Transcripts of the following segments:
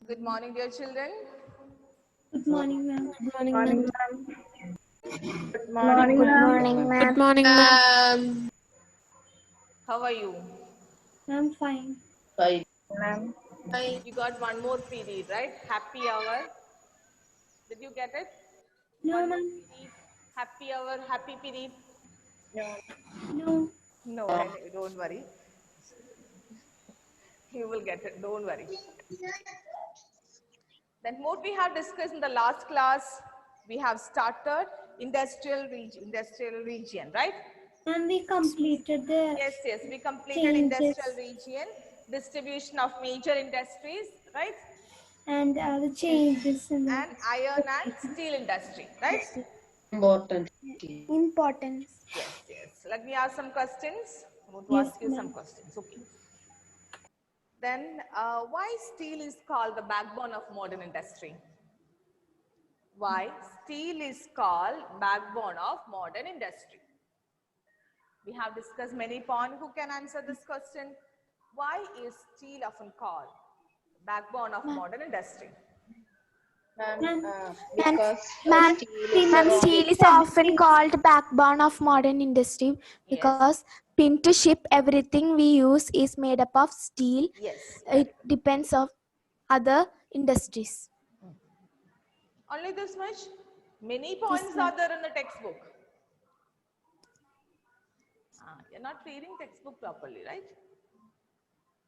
Good morning, dear children. Good morning, ma'am. Good morning, Morning, ma'am. ma'am. Good Morning, morning, Good ma'am. morning, ma'am. ma'am. Good morning, ma'am. How are you? I'm fine. Fine. Ma'am. You got one more period, right? Happy hour. Did you get it? No, One more ma'am. period. Happy hour, happy period. Yeah. No. No, don't worry. You will get it. Don't worry. Then what we have discussed in the last class, we have started industrial region, right? And we completed the Yes. We completed changes industrial region, distribution of major industries, right? and the changes in the And iron and steel industry, right? Important. importance. Yes. Let me ask some questions. I want to Yes, ask you some ma'am. questions. Okay. Then, why steel is called the backbone of modern industry? Why steel is called backbone of modern industry? We have discussed many points. Who can answer this question? Why is steel often called backbone of Ma'am. modern industry? Ma'am, Ma'am. because Ma'am, steel is a ma'am, raw steel is material. often called backbone of modern industry Yes. because pin to ship everything we use is made up of steel. Yes. It depends of other industries. Only this much? Many Yes, points ma'am. are there in the textbook. You're not reading textbook properly, right?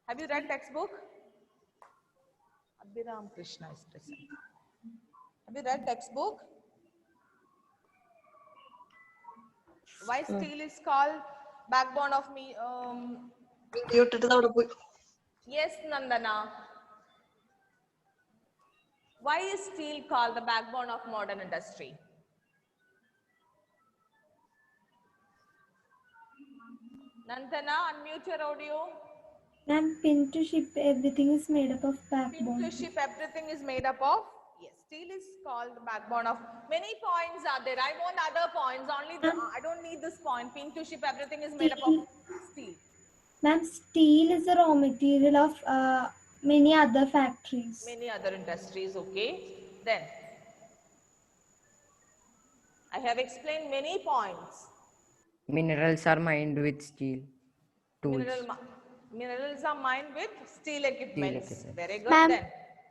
Have you read textbook? Abhiram Krishna is present. Have you read textbook? Why steel is called backbone of me? Yes, Nandana. Why is steel called the backbone of modern industry? Nandana, unmute your audio. Ma'am, pin to ship everything is made up of Pin backbone. to ship, everything is made up of? Yes, steel is called the backbone of. Many points are there. I want other points. I don't need this point. Pin to ship, everything is made up of steel. Ma'am, steel is a raw material of many other factories. Many other industries, okay? Then, I have explained many points. Minerals are mined with steel tools. Minerals are mined with steel equipments. equipments. Very good. Ma'am, Then,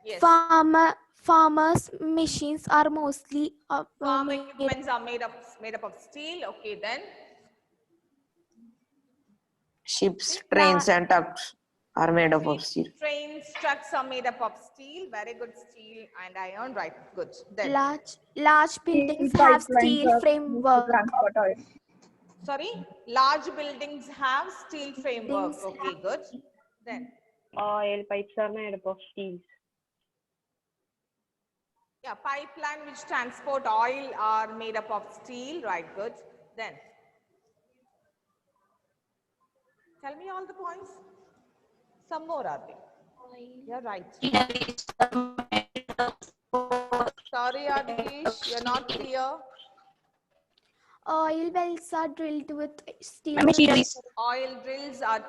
yes. farmers' machines are mostly Farm made. equipments are made up of steel. Okay, then. Ships, trains, and trucks are made up of steel. Trains, trucks are made up of steel. Very good, steel and iron. Right, good. Then, Large buildings have steel framework. transport oil. sorry, large buildings have steel framework. Buildings Okay, good. Then, Oil pipes are made up of steel. yeah, pipeline which transport oil are made up of steel. Right, good. Then, tell me all the points. Some more are there. You're right. Sorry, Adish, you're not clear. Oil wells are drilled with steel. Oil drills are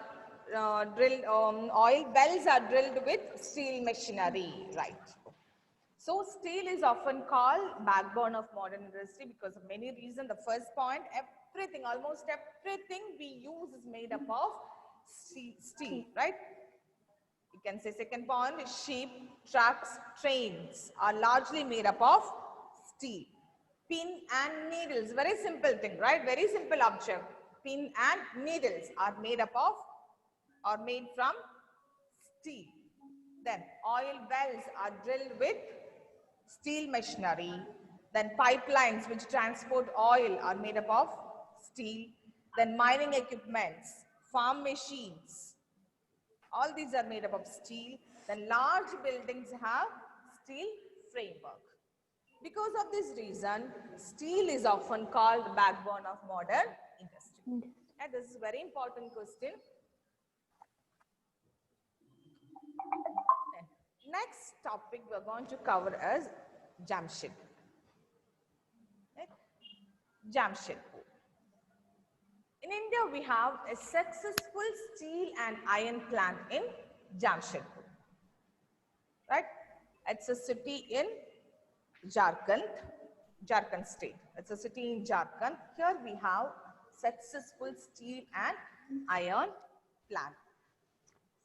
oil wells are drilled with steel machinery, right? So steel is often called backbone of modern industry because of many reasons. The first point, everything, almost everything we use is made up of steel, right? You can say second point, ship, trucks, trains are largely made up of steel. Pin and needles, very simple thing, right? Very simple object. Pin and needles are made up of or made from steel. Then oil wells are drilled with steel machinery. Then pipelines which transport oil are made up of steel. Then mining equipments, farm machines, all these are made up of steel. Then large buildings have steel framework. Because of this reason, steel is often called the backbone of modern industry. And this is a very important question. Next topic we're going to cover is Jamshedpur. Right? Jamshedpur. In India, we have a successful steel and iron plant in Jamshedpur. Right? It's a city in Jharkhand state. It's a city in Jharkhand. Here we have successful steel and iron plant.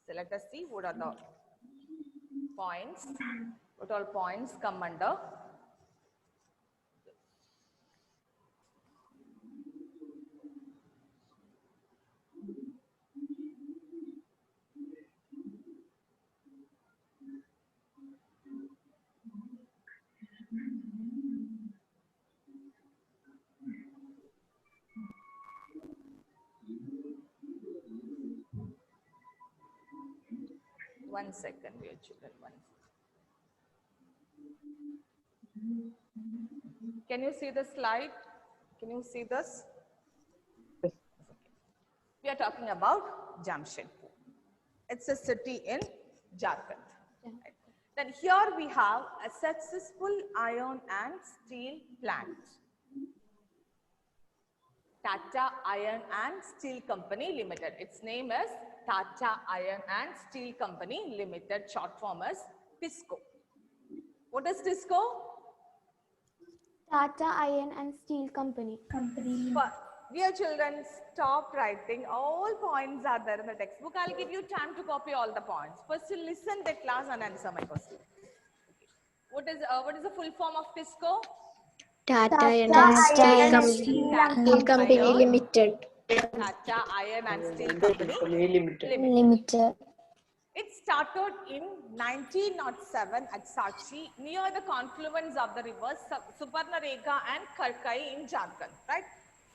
So let us see what are the points. What all points come under? One second, dear children. Can you see the slide? Can you see this? We are talking about Jamshedpur. It's a city in Jharkhand. Right. Then here we have a successful iron and steel plant. Tata Iron and Steel Company Limited. Its name is Tata Iron and Steel Company Limited, short form is TISCO. What is TISCO? Tata Iron and Steel Company. Dear children, stop writing. All points are there in the textbook. I'll give you time to copy all the points. First, you listen the class and answer my question. What is the full form of TISCO? Tata Iron and Steel Company Limited. Tata Iron and Steel Company Limited. It started in 1907 at Sachi, near the confluence of the rivers Subarnarekha and Karkai in Jharkhand, right?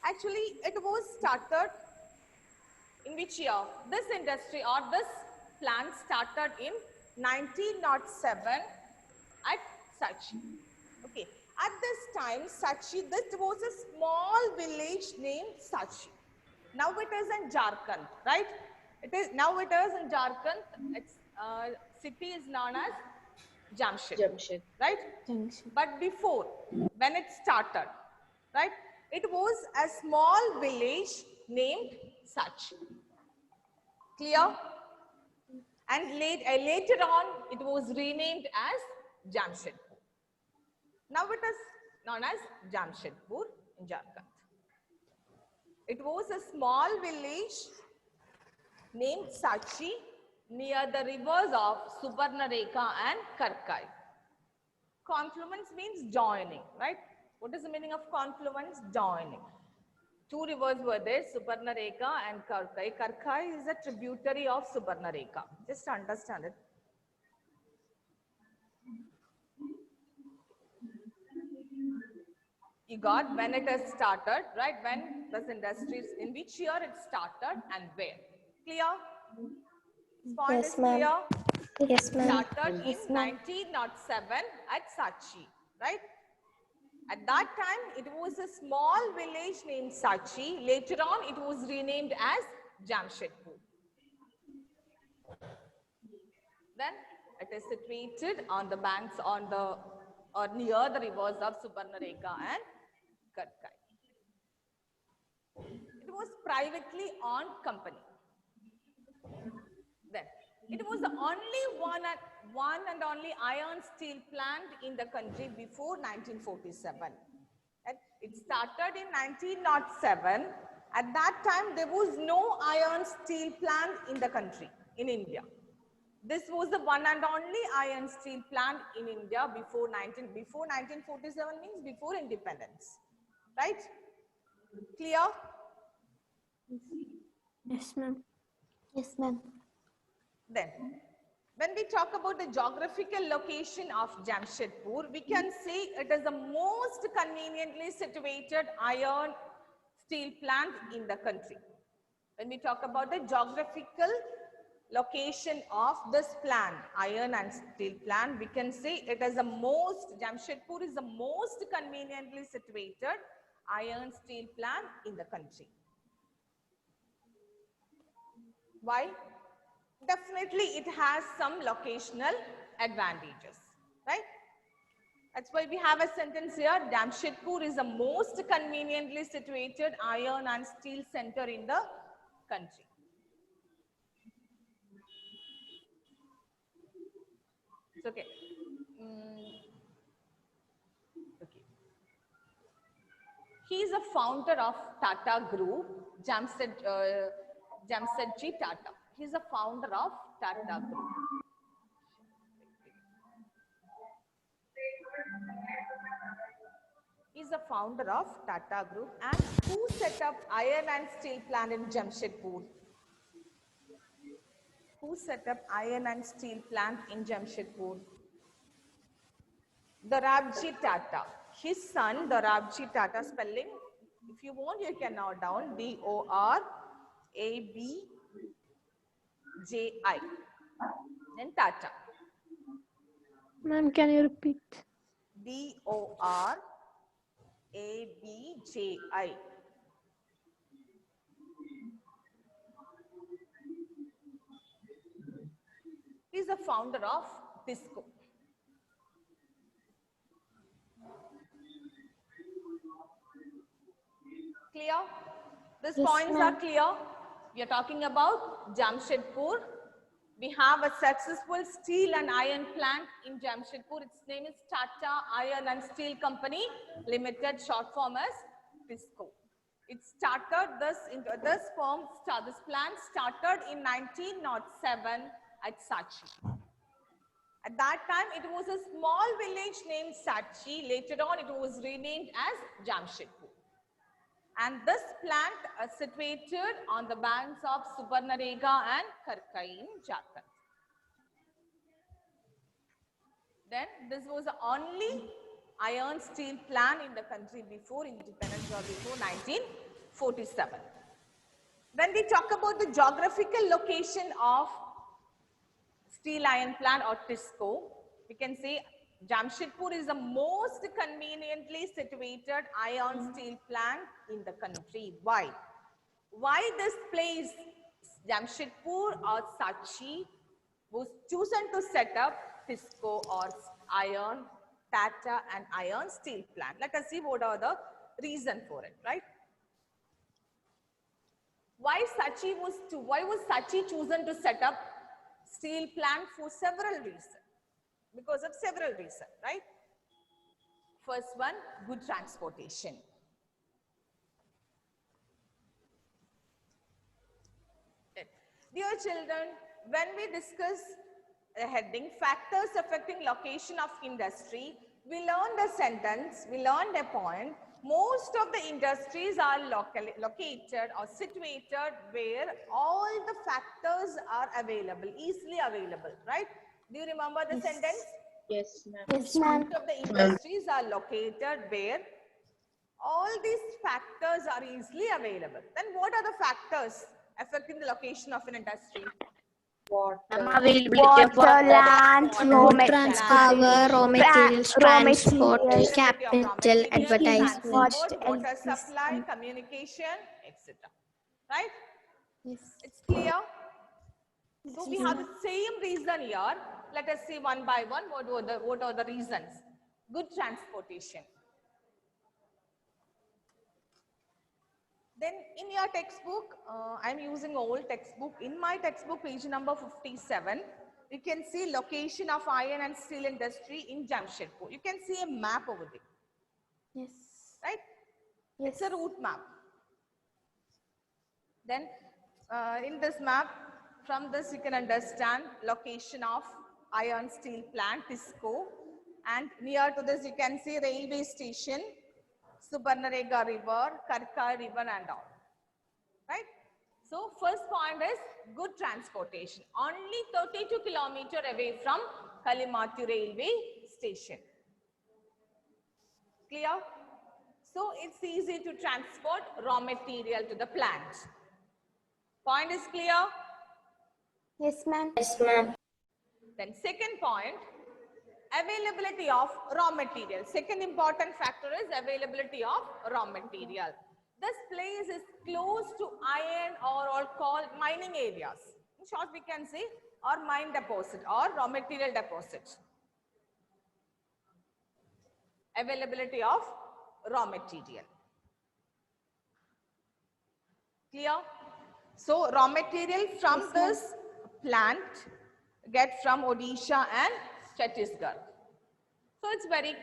Actually, it was started in which year? This industry or this plant started in 1907 at Sachi. Okay. At this time, Sachi, this was a small village named Sachi. Now it is in Jharkhand, right? Now it is in Jharkhand. Its city is known as Jamshedpur, right? But before, when it started, right, it was a small village named Sachi. Clear? And later on, it was renamed as Jamshedpur. Now it is known as Jamshedpur in Jharkhand. It was a small village named Sachi near the rivers of Subarnarekha and Karkai. Confluence means joining, right? What is the meaning of confluence? Joining. Two rivers were there, Subarnarekha and Karkai. Karkai is a tributary of Subarnarekha. Just understand it. You got when it has started, right? When this industry, in which year it started and where? Clear? This point Yes, is ma'am. clear? Yes, ma'am. Started in 1907 at Sachi, right? At that time, it was a small village named Sachi. Later on, it was renamed as Jamshedpur. Then it is situated on the banks or near the rivers of Subarnarekha and Karkai. It was privately owned company. Then it was the only one and only iron steel plant in the country before 1947. And it started in 1907. At that time, there was no iron steel plant in the country, in India. This was the one and only iron steel plant in India before 1947 means before independence, right? Clear? Yes, ma'am. Yes, ma'am. Then, when we talk about the geographical location of Jamshedpur, we can say it is the most conveniently situated iron steel plant in the country. When we talk about the geographical location of this plant, iron and steel plant, we can say it is the most, Jamshedpur is the most conveniently situated iron steel plant in the country. Why? Definitely it has some locational advantages, right? That's why we have a sentence here, Jamshedpur is the most conveniently situated iron and steel center in the country. It's okay. He is a founder of Tata Group, Jamsetji Tata. He is a founder of Tata Group. He is a founder of Tata Group. And who set up iron and steel plant in Jamshedpur? Who set up iron and steel plant in Jamshedpur? Dorabji Tata. His son, Dorabji Tata, spelling, if you want, you can note down Dorabji. Then Tata. Ma'am, can you repeat? Dorabji. He is the founder of TISCO. Clear? These points are clear. We are talking about Jamshedpur. We have a successful steel and iron plant in Jamshedpur. Its name is Tata Iron and Steel Company Limited, short form as TISCO. It started this plant started in 1907 at Sachi. At that time, it was a small village named Sachi. Later on, it was renamed as Jamshedpur. And this plant is situated on the banks of Subarnarega and Karkai in Jharkhand. Then this was the only iron steel plant in the country before independence or before 1947. When we talk about the geographical location of steel iron plant or TISCO, we can say Jamshedpur is the most conveniently situated iron steel plant in the country. Why? Why this place, Jamshedpur or Sachi, was chosen to set up TISCO or iron, Tata and iron steel plant? Let us see what are the reason for it, right? Why was Sachi chosen to set up steel plant? For several reasons. Because of several reasons, right? First one, good transportation. Dear children, when we discuss a heading, factors affecting location of industry, we learned a sentence, we learned a point. Most of the industries are located or situated where all the factors are available, easily available, right? Do you remember the sentence? Yes, ma'am. Yes, ma'am. Most of the industries are located where all these factors are easily available. Then what are the factors affecting the location of an industry? Availability Water, land, raw materials, Power, raw materials, raw transport, materials, capital, advertisement. Transport, water supply, communication, etc. Right? Yes. It's clear? So we have the same reason here. Let us see one by one what are the reasons. Good transportation. Then in your textbook, I'm using old textbook. In my textbook, page number 57, you can see location of iron and steel industry in Jamshedpur. You can see a map over there. Yes. Right? Yes. It's a route map. Then in this map, from this you can understand location of iron steel plant, TISCO, and near to this you can see railway station, Subarnarega River, Karkai River and all. Right? So first point is good transportation. Only 32 kilometers away from Kalimati railway station. Clear? So it's easy to transport raw material to the plant. Point is clear? Yes, ma'am. Yes, ma'am. Then second point, availability of raw material. Second important factor is availability of raw material. This place is close to iron or called mining areas. In short, we can say or mine deposit or raw material deposit. Availability of raw material. Clear? So raw material from this plant get from Odisha and Chhattisgarh. So it's very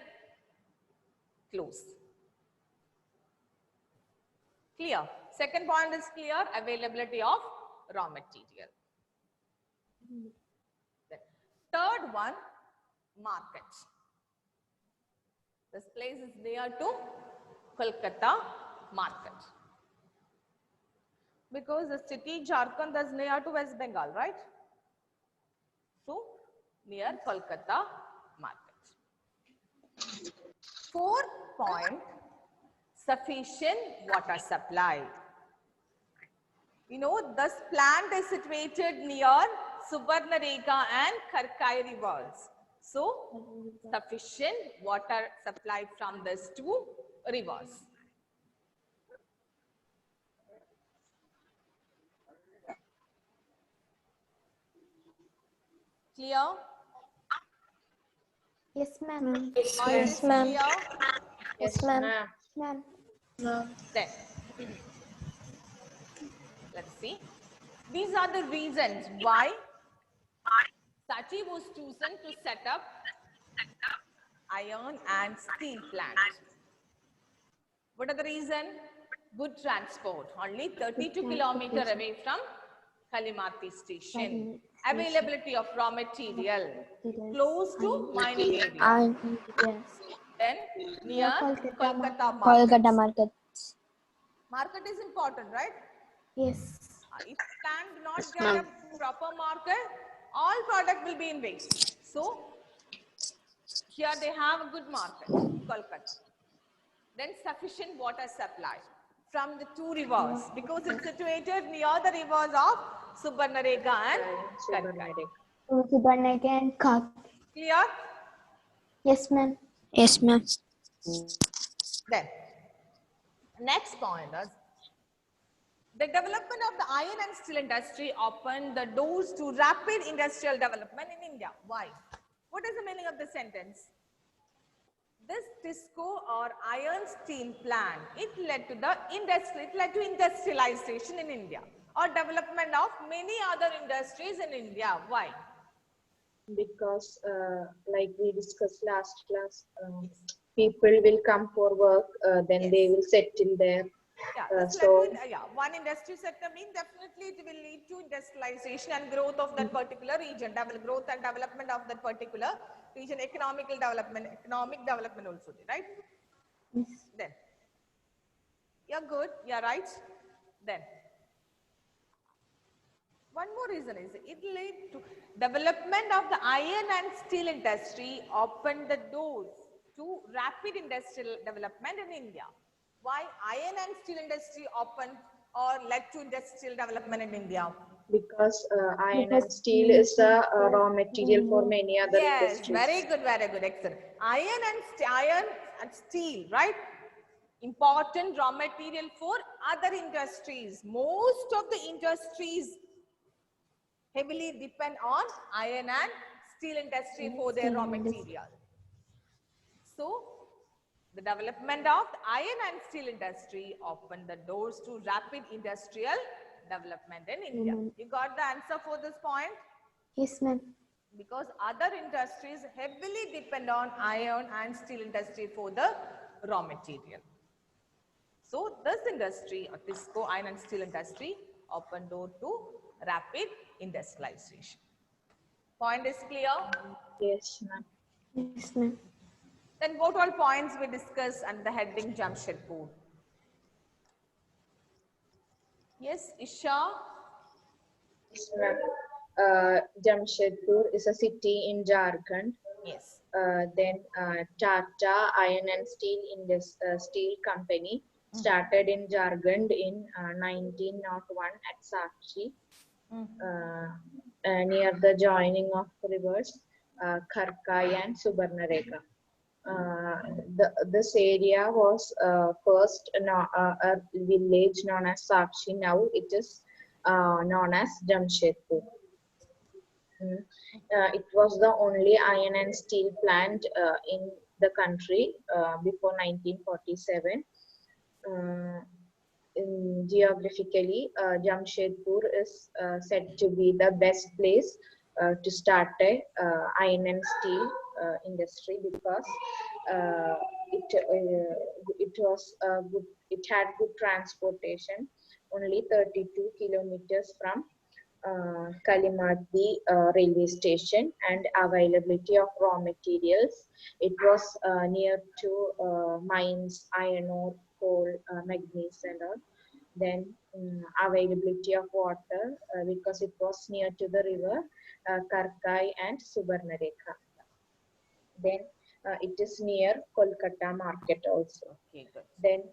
close. Clear. Second point is clear. Availability of raw material. Then third one, market. This place is near to Kolkata market. Because the city Jharkhand is near to West Bengal, right? So, near Kolkata market. Fourth point, sufficient water supply. You know, this plant is situated near Subarnarekha and Kharkai rivers. So, sufficient water supply from these two rivers. Clear? Yes, ma'am. Yes, ma'am. Clear? Yes, ma'am. Ma'am. Then, let's see. These are the reasons why Sachi was chosen to set up iron and steel plant. What are the reasons? Good transport, only 32 kilometers away from Kalimati station. Availability of raw material, close to mining area. Yes. Then near Kolkata Kolkata market. market. Market is important, right? Yes. If plant do not get a proper market, all product will be in waste. So here they have a good market, Kolkata. Then sufficient water supply from the two rivers because it's situated near the rivers of Subarnarekha and Kharkai. Subarnarekha and Khak. Clear? Yes, ma'am. Yes, ma'am. Then next point is the development of the iron and steel industry opened the doors to rapid industrial development in India. Why? What is the meaning of the sentence? This TISCO or iron steel plant, it led to industrialization in India or development of many other industries in India. Why? Because like we discussed last class, people will come for work, then they will settle there. Yeah, So one industry sector means definitely it will lead to industrialization and growth of that particular region, growth and development of that particular region, economic development also, right? Yes. Then, you're good, you're right. Then, one more reason is it led to development of the iron and steel industry opened the doors to rapid industrial development in India. Why iron and steel industry opened or led to industrial development in India? because iron and steel is the raw material for many other Yes, industries. very good, excellent. Iron and steel, right? Important raw material for other industries. Most of the industries heavily depend on iron and steel industry for their raw material. So, the development of the iron and steel industry opened the doors to rapid industrial development in India. You got the answer for this point? Yes, ma'am. Because other industries heavily depend on iron and steel industry for the raw material. So, this industry, or TISCO iron and steel industry, opened door to rapid industrialization. Point is clear? Yes, ma'am. Yes, ma'am. Then what all points we discuss under the heading Jamshedpur? Yes, Isha? Yes, ma'am. Jamshedpur is a city in Jharkhand. Yes. Then Tata Iron and Steel Company started in Jharkhand in 1901 at Sakchi, near the joining of rivers Kharkai and Subarnarekha. This area was first a village known as Sakshi. Now it is known as Jamshedpur. It was the only iron and steel plant in the country before 1947. Geographically, Jamshedpur is said to be the best place to start a iron and steel industry because it was good. It had good transportation. Only 32 kilometers from Kalimati railway station, and availability of raw materials. It was near to mines, iron ore, coal, manganese, and all. Then availability of water because it was near to the river Karkai and Subarnarekha. Then it is near Kolkata market also. Okay, good. Then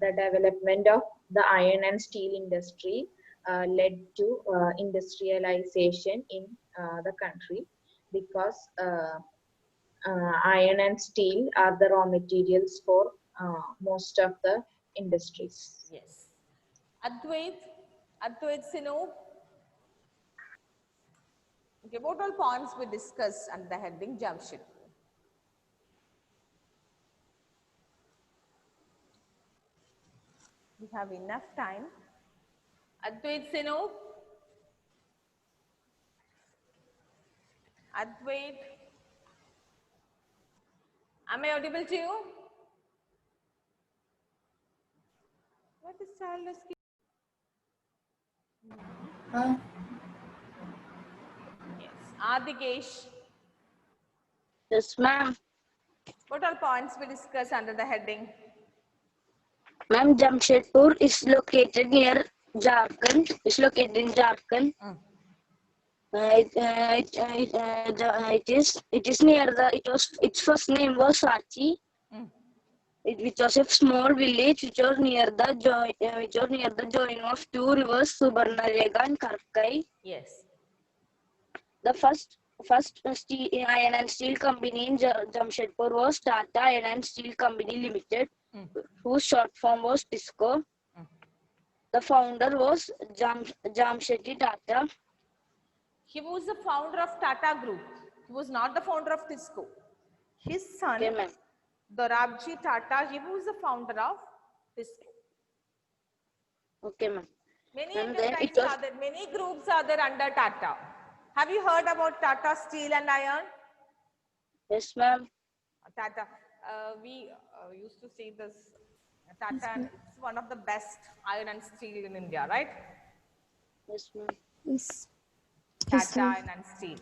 the development of the iron and steel industry led to industrialization in the country because iron and steel are the raw materials for most of the industries. Yes. Advait Sinu. Okay, what all points we discussed under the heading Jamshedpur? We have enough time. Advait Sinu. Advait. Am I audible to you? What is child is Yes. Adikesh. Yes, ma'am. What are points we discuss under the heading? Ma'am, Jamshedpur is located near Jharkhand. It's located in Jharkhand. It is near the. Its first name was Sachi. Which was a small village which was near the joining of two rivers, Subarnarekha and Karkai. Yes. The first iron and steel company in Jamshedpur was Tata Iron and Steel Company Limited, whose short form was TISCO. The founder was Jamshedji Tata. He was the founder of Tata Group. He was not the founder of TISCO. His son, Okay, Dorabji Tata, he was the founder of TISCO. okay, ma'am. Many And then enterprises it was- are there, many groups are there under Tata. Have you heard about Tata Steel and Iron? Yes, ma'am. Tata, we used to see this Tata, and it's one of the best iron and steel in India, right? Yes, ma'am. Yes. Tata Iron and Steel.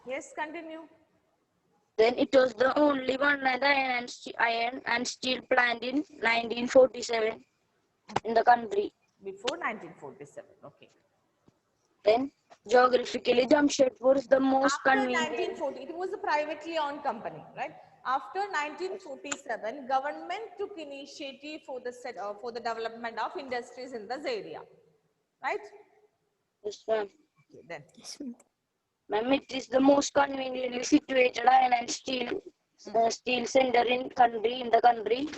Yes, continue. Then it was the only one iron and steel plant in 1947 in the country. Before 1947, okay. Then geographically, Jamshedpur is the most After convenient. 1940, it was a privately owned company, right? After 1947, government took initiative for the development of industries in this area, right? Yes, ma'am. Okay, then. Ma'am, it is the most conveniently situated iron and steel center in the country.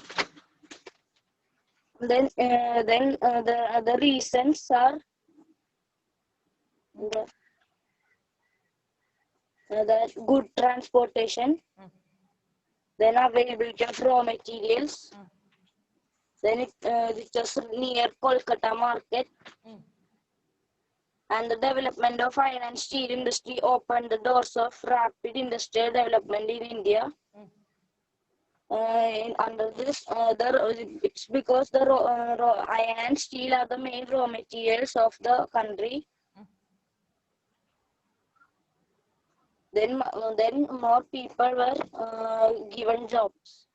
Then the other reasons are the good transportation, then availability of raw materials, then it just near Kolkata market, and the development of iron and steel industry opened the doors of rapid industrial development in India. Under this, it's because the iron and steel are the main raw materials of the country. Then more people were given jobs.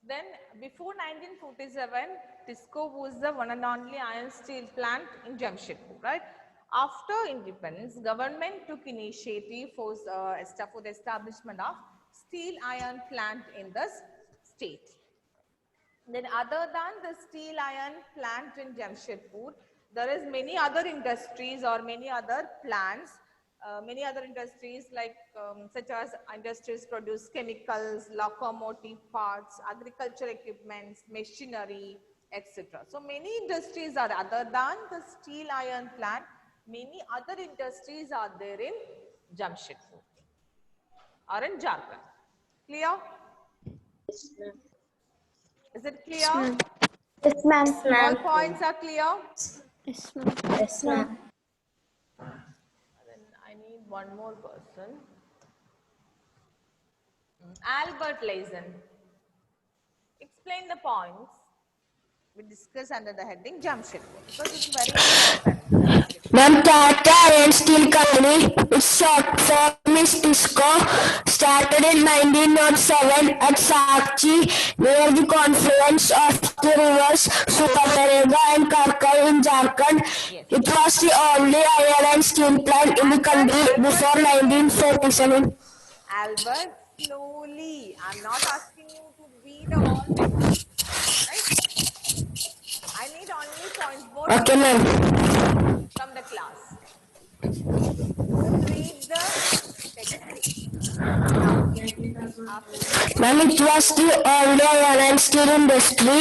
Then before 1947, TISCO was the one and only iron steel plant in Jamshedpur, right? After independence, government took initiative for the establishment of steel iron plant in the state. Then other than the steel iron plant in Jamshedpur, there is many other industries or many other plants, many other industries like such as industries produce chemicals, locomotive parts, agriculture equipments, machinery, etc. So many industries are other than the steel iron plant, many other industries are there in Jamshedpur or in Jharkhand. Clear? Yes, ma'am. Is it clear? Yes, ma'am. All points are clear? Yes, ma'am. Yes, ma'am. Then I need one more person. Albert Leisen. Explain the points we discuss under the heading Jamshedpur because it's very important. Ma'am, Tata Iron Steel Company, its short form is TISCO, started in 1907 at Sakchi near the confluence of the rivers Suparnarega and Karkai in Jharkhand. It was the only iron and steel plant in the country before 1947. Albert, slowly. I'm not asking you to read all text. Right? I need only points. Both Okay, ma'am. from the class. Don't read the text. Ma'am, it was the only iron and steel industry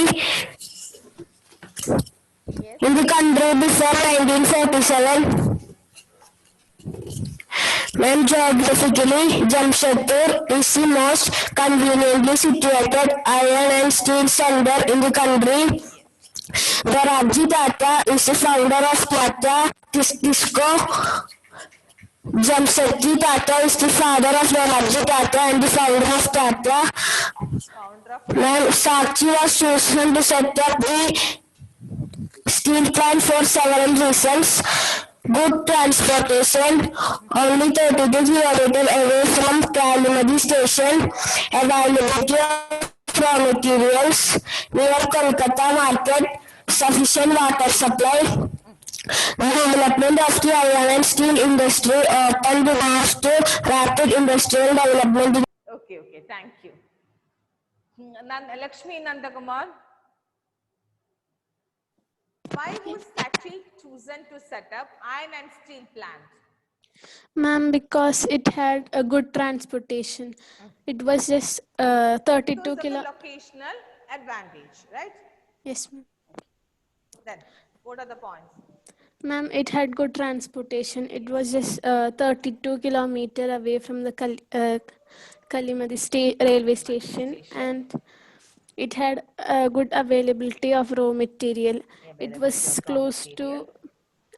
in the country before 1947. When geographically, Jamshedpur is the most conveniently situated iron and steel center in the country. Dorabji Tata is the founder of Tata TISCO. Jamshedji Tata is the father of Dorabji Tata and the founder of Tata. When Sakchi was chosen to set up the steel plant for several reasons. Good transportation, only 32 kilometers away from Kalimadi station, availability of raw materials, near Kolkata market, sufficient water supply. The development of the iron and steel industry opened the doors to rapid industrial development. Okay, thank you. Lakshmi Nandakumar. Why was Sakchi chosen to set up iron and steel plant? Ma'am, because it had a good transportation. It was just 32 Because of the kilo. locational advantage, right? Yes, ma'am. Then, what are the points? Ma'am, it had good transportation. It was just 32 kilometer away from the Kalimadi railway station, and it had a good availability of raw material. It was close to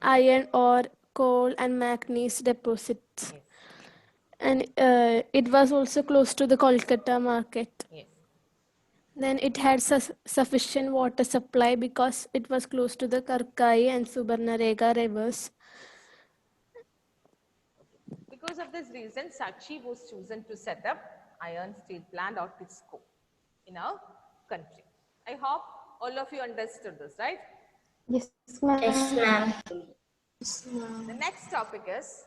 iron ore, coal, and manganese deposits. And it was also close to the Kolkata market. Yes. Then it had sufficient water supply because it was close to the Karkai and Subarnarega rivers. Because of this reason, Sakchi was chosen to set up iron steel plant or TISCO in our country. I hope all of you understood this, right? Yes, ma'am. Yes, ma'am. The next topic is,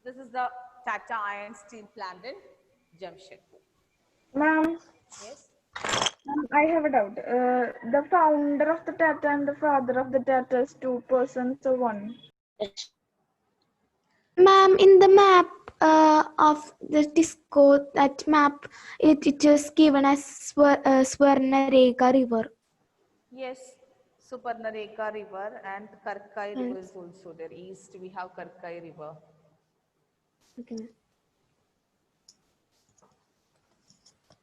this is the Tata Iron Steel Plant in Jamshedpur. Ma'am, Yes. I have a doubt. The founder of the Tata and the father of the Tata is two persons or one? Ma'am, in the map of the disco, that map, it is given as Swarnarega River. Yes. Suparnareka River and Karkai River is also there. East we have Karkai River. Okay.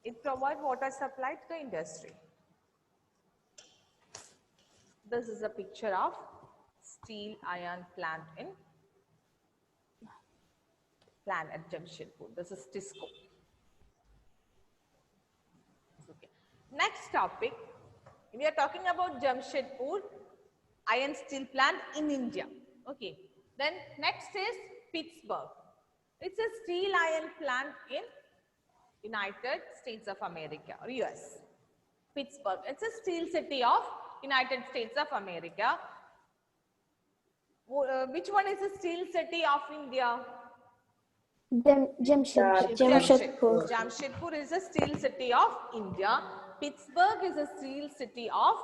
It provides water supply to the industry. This is a picture of steel iron plant at Jamshedpur. This is TISCO. Okay. Next topic, we are talking about Jamshedpur iron steel plant in India. Okay. Then next is Pittsburgh. It's a steel iron plant in United States of America or US. Pittsburgh. It's a steel city of United States of America. Which one is the steel city of India? Jamshedpur. Jamshedpur is a steel city of India. Pittsburgh is a steel city of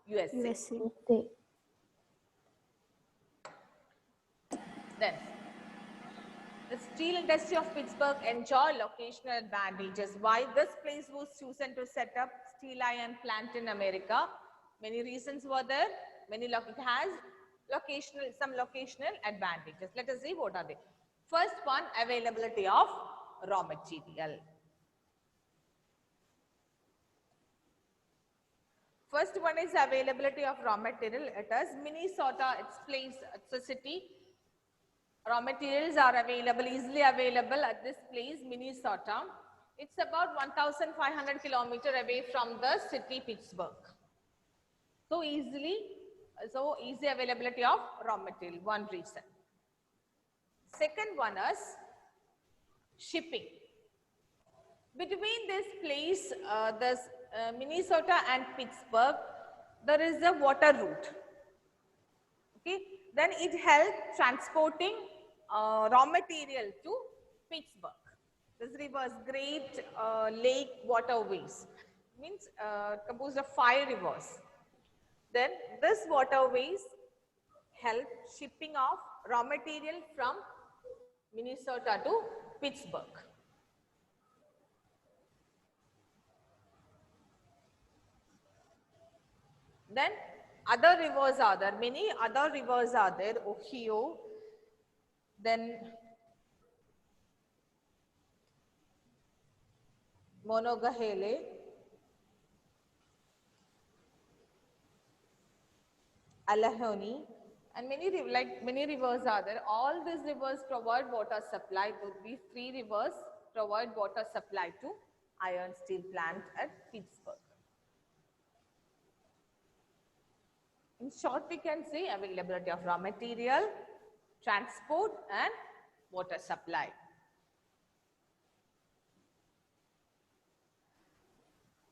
USA. Then, the steel industry of Pittsburgh enjoy locational advantages. Why this place was chosen to set up steel iron plant in America? Many reasons were there. It has some locational advantages. Let us see what are they. First one, availability of raw material. First one is availability of raw material. It is Minnesota. It's a city Raw materials are available, easily available at this place, Minnesota. It's about 1,500 kilometers away from the city Pittsburgh. So easy availability of raw material, one reason. Second one is shipping. Between this place, Minnesota and Pittsburgh, there is a water route. Okay, then it helps transporting raw material to Pittsburgh. This river's great lake waterways, means composed of 5 rivers. Then this waterways help shipping of raw material from Minnesota to Pittsburgh. Then other rivers are there, many other rivers are there, Ohio, then Monongahela, Allegheny, and many rivers are there. All these rivers provide water supply. These 3 rivers provide water supply to iron steel plant at Pittsburgh. In short, we can say availability of raw material, transport, and water supply.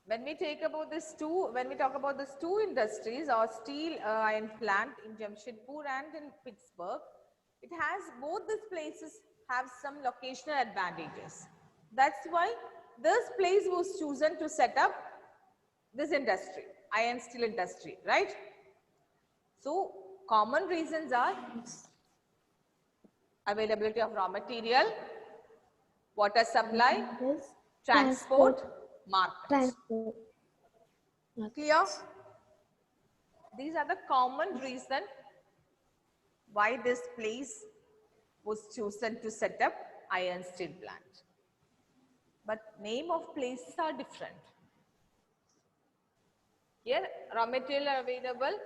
When we talk about these two industries, or steel iron plant in Jamshedpur and in Pittsburgh, it has both these places have some locational advantages. That's why this place was chosen to set up this industry, iron steel industry, right? So common reasons are availability of raw material, water supply, transport, markets. Clear? These are the common reasons why this place was chosen to set up iron steel plant. But name of places are different. Here raw material are available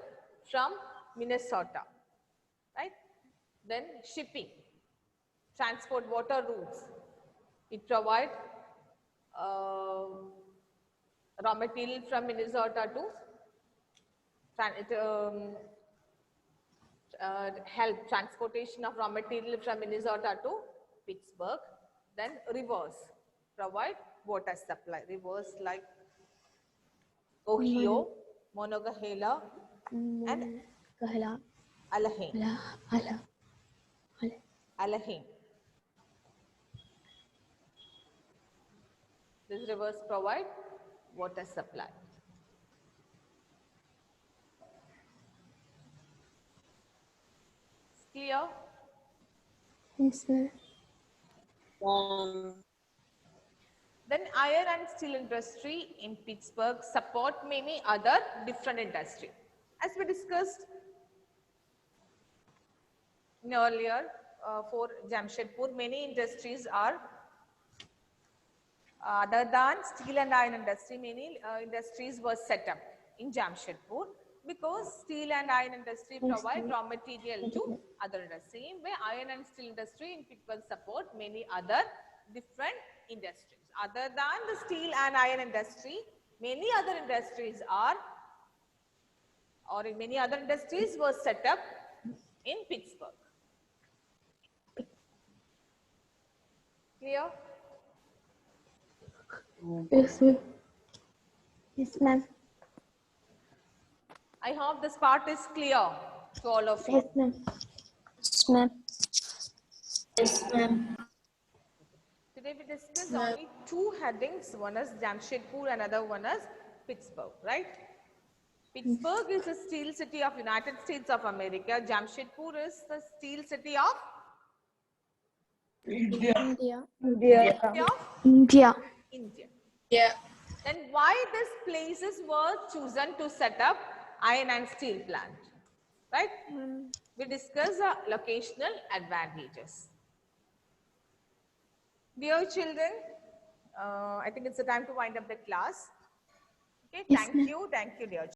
from Minnesota, right? Then shipping, transport, water routes. It provides raw material from Minnesota to help transportation of raw material from Minnesota to Pittsburgh. Then rivers provide water supply. Rivers like Ohio, Monongahela, and Allegheny. Allegheny. These rivers provide water supply. Clear? Yes, sir. Then iron and steel industry in Pittsburgh support many other different industry. As we discussed earlier for Jamshedpur, many industries are other than steel and iron industry, many industries were set up in Jamshedpur because steel and iron industry provide raw material to other industries. Same way, iron and steel industry in Pittsburgh support many other different industries. Other than the steel and iron industry, many other industries are, or many other industries were set up in Pittsburgh. Clear? Yes, sir. Yes, ma'am. I hope this part is clear to all of you. Yes, ma'am. Yes, ma'am. Yes, ma'am. Today we discussed only 2 headings. One is Jamshedpur, another one is Pittsburgh, right? Pittsburgh is the steel city of United States of America. Jamshedpur is the steel city of India. India. India. Yeah. Then why these places were chosen to set up iron and steel plant, right? We discussed the locational advantages. Dear children, I think it's the time to wind up the class. Okay, thank you, dear children.